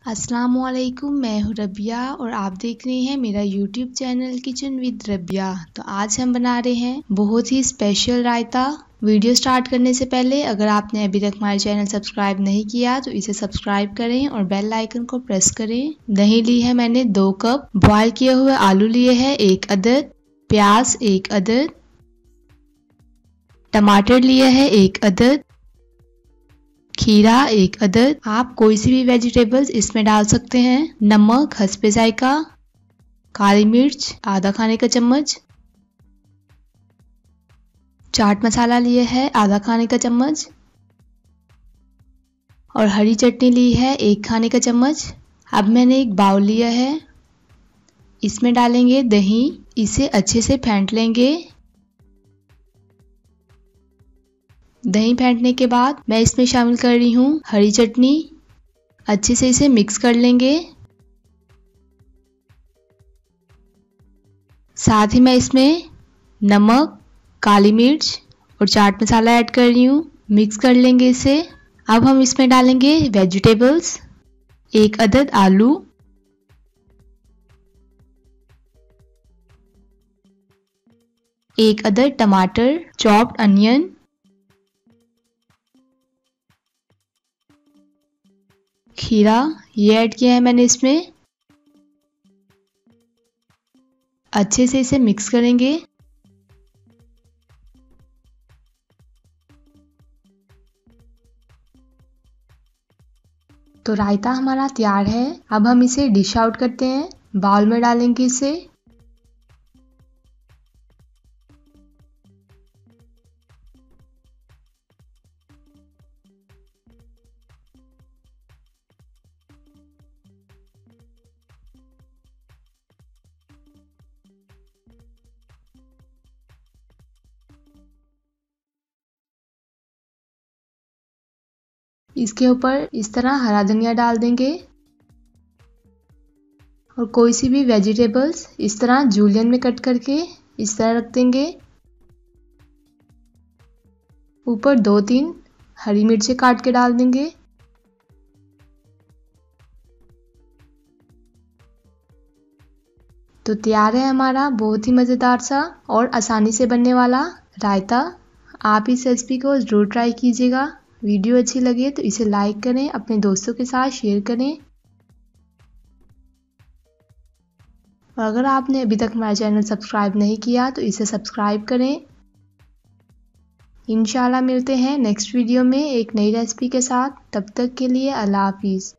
अस्सलामुअलैकुम, मैं हूँ रबिया और आप देख रहे हैं मेरा YouTube channel kitchen with Rabia. तो आज हम बना रहे हैं बहुत ही स्पेशल रायता। वीडियो स्टार्ट करने से पहले अगर आपने अभी तक हमारे चैनल सब्सक्राइब नहीं किया तो इसे सब्सक्राइब करें और बेल आइकन को प्रेस करें। दही ली है मैंने 2 कप, बॉयल किए हुए आलू लिए हैं 1 अदद, प्याज 1 अदद, टमाटर लिए है 1 अदद, खीरा 1 अदद। आप कोई सी भी वेजिटेबल्स इसमें डाल सकते हैं। नमक हस्बे जायका, काली मिर्च आधा खाने का चम्मच, चाट मसाला लिए है आधा खाने का चम्मच और हरी चटनी ली है 1 खाने का चम्मच। अब मैंने एक बाउल लिया है, इसमें डालेंगे दही, इसे अच्छे से फेंट लेंगे। दही फेंटने के बाद मैं इसमें शामिल कर रही हूँ हरी चटनी, अच्छे से इसे मिक्स कर लेंगे। साथ ही मैं इसमें नमक, काली मिर्च और चाट मसाला ऐड कर रही हूँ, मिक्स कर लेंगे इसे। अब हम इसमें डालेंगे वेजिटेबल्स, 1 अदद आलू, एक अदद टमाटर, चॉप्ड अनियन, खीरा ये ऐड किया है मैंने इसमें। अच्छे से इसे मिक्स करेंगे। तो रायता हमारा तैयार है। अब हम इसे डिश आउट करते हैं, बाउल में डालेंगे इसे। इसके ऊपर इस तरह हरा धनिया डाल देंगे और कोई सी भी वेजिटेबल्स इस तरह जूलियन में कट करके इस तरह रख देंगे। ऊपर 2-3 हरी मिर्चें काट के डाल देंगे। तो तैयार है हमारा बहुत ही मज़ेदार सा और आसानी से बनने वाला रायता। आप इस रेसिपी को ज़रूर ट्राई कीजिएगा। वीडियो अच्छी लगे तो इसे लाइक करें, अपने दोस्तों के साथ शेयर करें और अगर आपने अभी तक हमारा चैनल सब्सक्राइब नहीं किया तो इसे सब्सक्राइब करें। इंशाल्लाह मिलते हैं नेक्स्ट वीडियो में एक नई रेसिपी के साथ। तब तक के लिए अल्लाह हाफिज़।